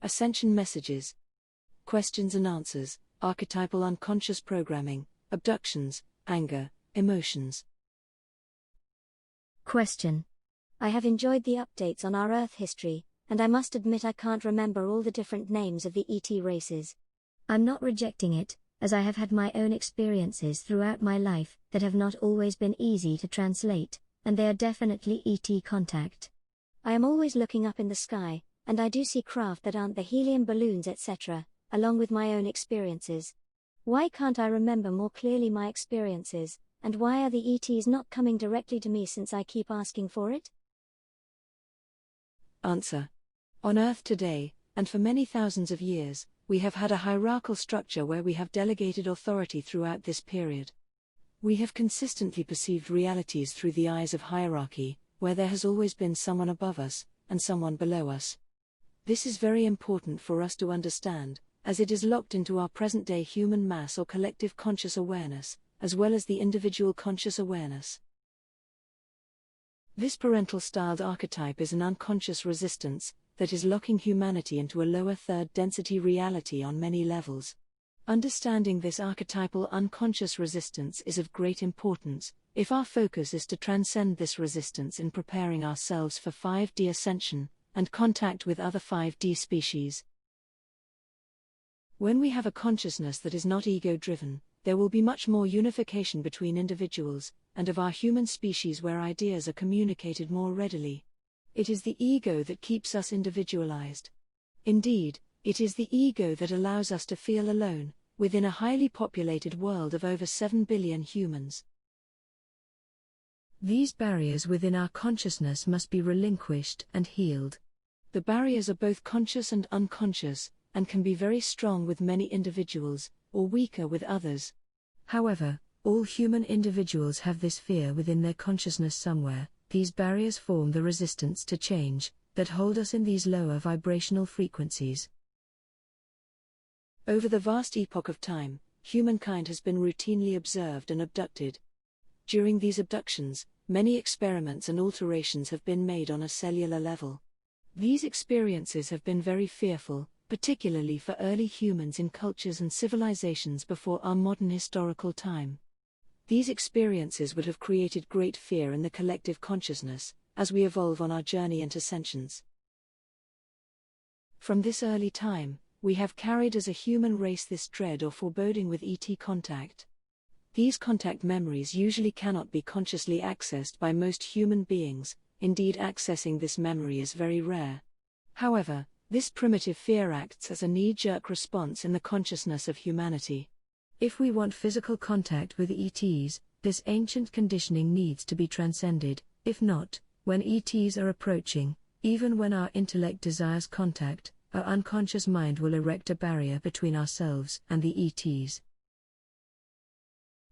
Ascension messages. Questions and answers, archetypal unconscious programming, abductions, anger, emotions. Question. I have enjoyed the updates on our Earth history, and I must admit I can't remember all the different names of the ET races. I'm not rejecting it, as I have had my own experiences throughout my life that have not always been easy to translate, and they are definitely ET contact. I am always looking up in the sky, and I do see craft that aren't the helium balloons etc., along with my own experiences. Why can't I remember more clearly my experiences, and why are the ETs not coming directly to me since I keep asking for it? Answer. On Earth today, and for many thousands of years, we have had a hierarchal structure where we have delegated authority throughout this period. We have consistently perceived realities through the eyes of hierarchy, where there has always been someone above us, and someone below us. This is very important for us to understand, as it is locked into our present-day human mass or collective conscious awareness, as well as the individual conscious awareness. This parental-styled archetype is an unconscious resistance that is locking humanity into a lower third-density reality on many levels. Understanding this archetypal unconscious resistance is of great importance, if our focus is to transcend this resistance in preparing ourselves for 5D ascension, and contact with other 5D species. When we have a consciousness that is not ego-driven, there will be much more unification between individuals, and of our human species where ideas are communicated more readily. It is the ego that keeps us individualized. Indeed, it is the ego that allows us to feel alone, within a highly populated world of over 7 billion humans. These barriers within our consciousness must be relinquished and healed. The barriers are both conscious and unconscious, and can be very strong with many individuals, or weaker with others. However, all human individuals have this fear within their consciousness somewhere. These barriers form the resistance to change, that hold us in these lower vibrational frequencies. Over the vast epoch of time, humankind has been routinely observed and abducted. During these abductions, many experiments and alterations have been made on a cellular level. These experiences have been very fearful, particularly for early humans in cultures and civilizations before our modern historical time. These experiences would have created great fear in the collective consciousness, as we evolve on our journey into sentience. From this early time, we have carried as a human race this dread or foreboding with ET contact. These contact memories usually cannot be consciously accessed by most human beings, indeed accessing this memory is very rare. However, this primitive fear acts as a knee-jerk response in the consciousness of humanity. If we want physical contact with ETs, this ancient conditioning needs to be transcended. If not, when ETs are approaching, even when our intellect desires contact, our unconscious mind will erect a barrier between ourselves and the ETs.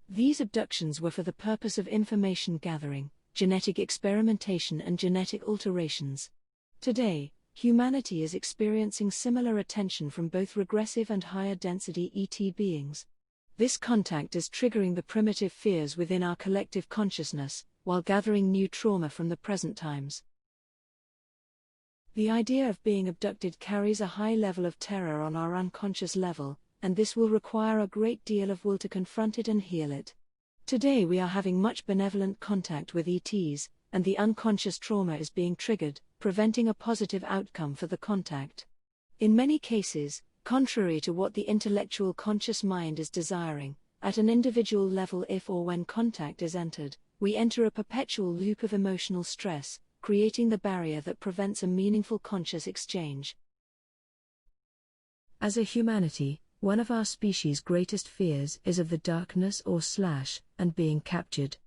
These abductions were for the purpose of information gathering, genetic experimentation and genetic alterations. Today, humanity is experiencing similar attention from both regressive and higher density ET beings. This contact is triggering the primitive fears within our collective consciousness, while gathering new trauma from the present times. The idea of being abducted carries a high level of terror on our unconscious level, and this will require a great deal of will to confront it and heal it. Today we are having much benevolent contact with ETs, and the unconscious trauma is being triggered, preventing a positive outcome for the contact. In many cases, contrary to what the intellectual conscious mind is desiring, at an individual level if or when contact is entered, we enter a perpetual loop of emotional stress, creating the barrier that prevents a meaningful conscious exchange. As a humanity, one of our species' greatest fears is of the darkness and being captured.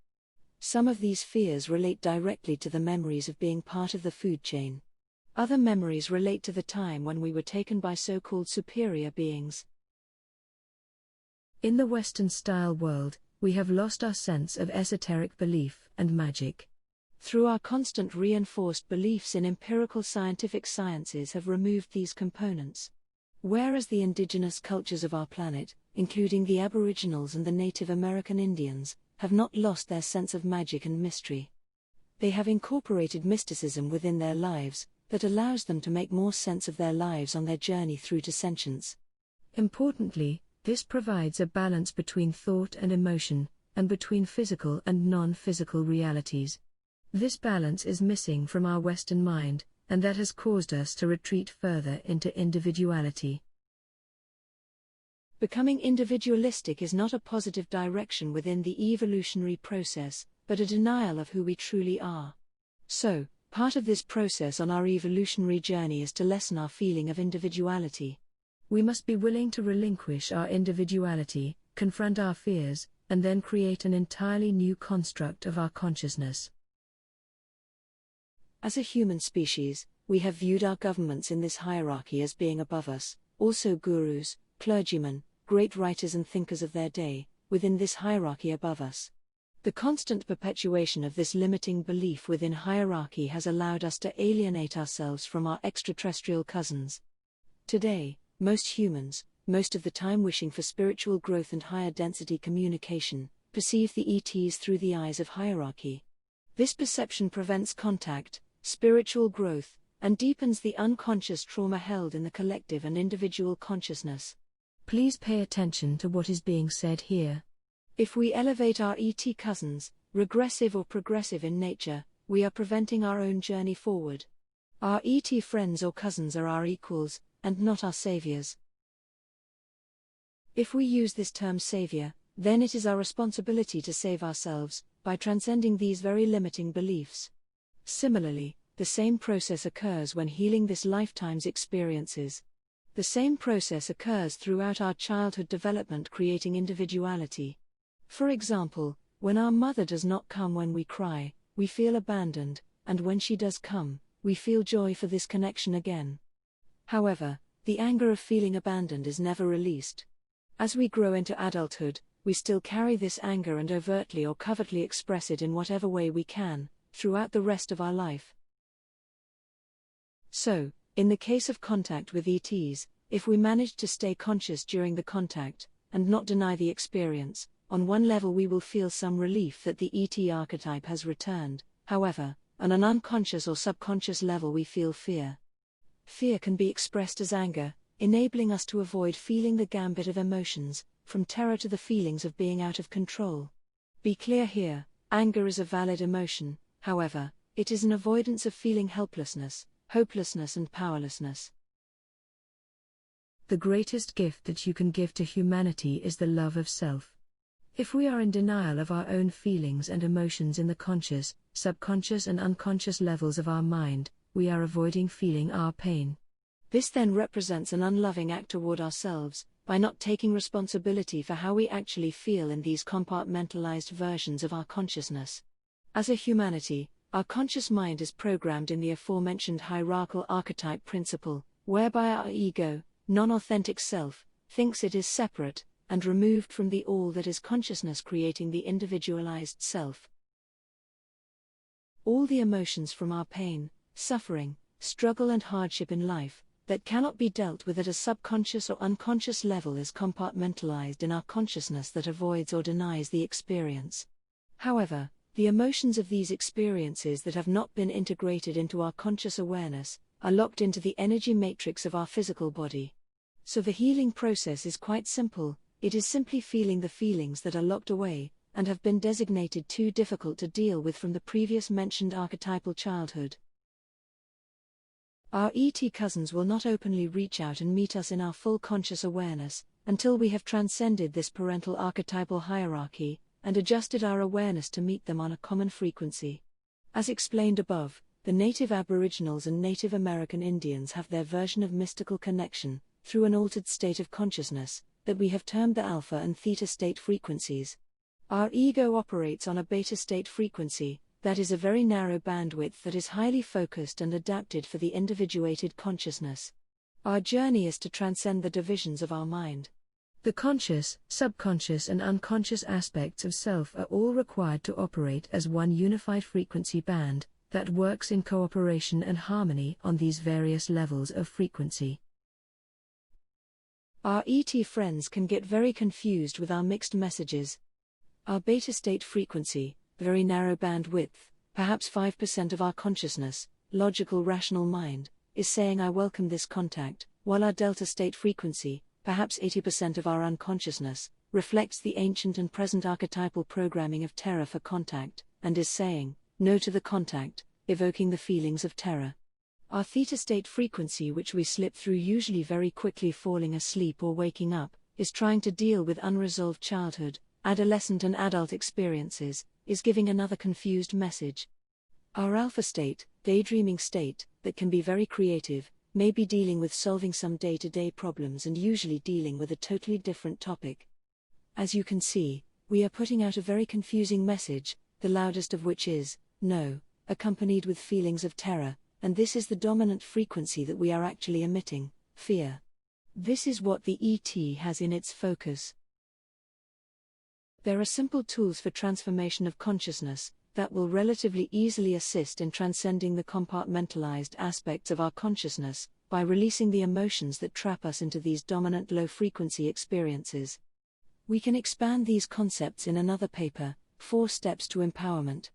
Some of these fears relate directly to the memories of being part of the food chain. Other memories relate to the time when we were taken by so-called superior beings. In the Western-style world, we have lost our sense of esoteric belief and magic. Through our constant reinforced beliefs in empirical scientific sciences have removed these components. Whereas the indigenous cultures of our planet, including the Aboriginals and the Native American Indians, have not lost their sense of magic and mystery. They have incorporated mysticism within their lives, that allows them to make more sense of their lives on their journey through to sentience. Importantly, this provides a balance between thought and emotion, and between physical and non-physical realities. This balance is missing from our Western mind, and that has caused us to retreat further into individuality. Becoming individualistic is not a positive direction within the evolutionary process, but a denial of who we truly are. So, part of this process on our evolutionary journey is to lessen our feeling of individuality. We must be willing to relinquish our individuality, confront our fears, and then create an entirely new construct of our consciousness. As a human species, we have viewed our governments in this hierarchy as being above us, also gurus, clergymen, great writers and thinkers of their day, within this hierarchy above us. The constant perpetuation of this limiting belief within hierarchy has allowed us to alienate ourselves from our extraterrestrial cousins. Today, most humans, most of the time wishing for spiritual growth and higher density communication, perceive the ETs through the eyes of hierarchy. This perception prevents contact, spiritual growth, and deepens the unconscious trauma held in the collective and individual consciousness. Please pay attention to what is being said here. If we elevate our ET cousins, regressive or progressive in nature, we are preventing our own journey forward. Our ET friends or cousins are our equals, and not our saviors. If we use this term savior, then it is our responsibility to save ourselves, by transcending these very limiting beliefs. Similarly, the same process occurs when healing this lifetime's experiences. The same process occurs throughout our childhood development, creating individuality. For example, when our mother does not come when we cry, we feel abandoned, and when she does come, we feel joy for this connection again. However, the anger of feeling abandoned is never released. As we grow into adulthood, we still carry this anger and overtly or covertly express it in whatever way we can, throughout the rest of our life. So, in the case of contact with ETs, if we manage to stay conscious during the contact, and not deny the experience, on one level we will feel some relief that the ET archetype has returned. However, on an unconscious or subconscious level we feel fear. Fear can be expressed as anger, enabling us to avoid feeling the gambit of emotions, from terror to the feelings of being out of control. Be clear here, anger is a valid emotion, however, it is an avoidance of feeling helplessness, hopelessness and powerlessness. The greatest gift that you can give to humanity is the love of self. If we are in denial of our own feelings and emotions in the conscious, subconscious and unconscious levels of our mind, we are avoiding feeling our pain. This then represents an unloving act toward ourselves, by not taking responsibility for how we actually feel in these compartmentalized versions of our consciousness. As a humanity, our conscious mind is programmed in the aforementioned hierarchal archetype principle, whereby our ego, non-authentic self, thinks it is separate, and removed from the all that is consciousness, creating the individualized self. All the emotions from our pain, suffering, struggle and hardship in life, that cannot be dealt with at a subconscious or unconscious level is compartmentalized in our consciousness that avoids or denies the experience. However, the emotions of these experiences that have not been integrated into our conscious awareness, are locked into the energy matrix of our physical body. So the healing process is quite simple, it is simply feeling the feelings that are locked away, and have been designated too difficult to deal with from the previous mentioned archetypal childhood. Our ET cousins will not openly reach out and meet us in our full conscious awareness, until we have transcended this parental archetypal hierarchy, and adjusted our awareness to meet them on a common frequency. As explained above, the native Aboriginals and Native American Indians have their version of mystical connection, through an altered state of consciousness, that we have termed the alpha and theta state frequencies. Our ego operates on a beta state frequency, that is a very narrow bandwidth that is highly focused and adapted for the individuated consciousness. Our journey is to transcend the divisions of our mind. The conscious, subconscious and unconscious aspects of self are all required to operate as one unified frequency band, that works in cooperation and harmony on these various levels of frequency. Our ET friends can get very confused with our mixed messages. Our beta state frequency, very narrow bandwidth, perhaps 5% of our consciousness, logical rational mind, is saying I welcome this contact, while our delta state frequency, perhaps 80% of our unconsciousness, reflects the ancient and present archetypal programming of terror for contact, and is saying no to the contact, evoking the feelings of terror. Our theta state frequency, which we slip through usually very quickly falling asleep or waking up, is trying to deal with unresolved childhood, adolescent and adult experiences, is giving another confused message. Our alpha state, daydreaming state, that can be very creative, may be dealing with solving some day-to-day problems and usually dealing with a totally different topic. As you can see, we are putting out a very confusing message, the loudest of which is no, accompanied with feelings of terror, and this is the dominant frequency that we are actually emitting, fear. This is what the ET has in its focus. There are simple tools for transformation of consciousness that will relatively easily assist in transcending the compartmentalized aspects of our consciousness by releasing the emotions that trap us into these dominant low-frequency experiences. We can expand these concepts in another paper, 4 Steps to Empowerment.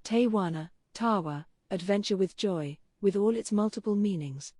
Tawana, Tawa, adventure with joy, with all its multiple meanings.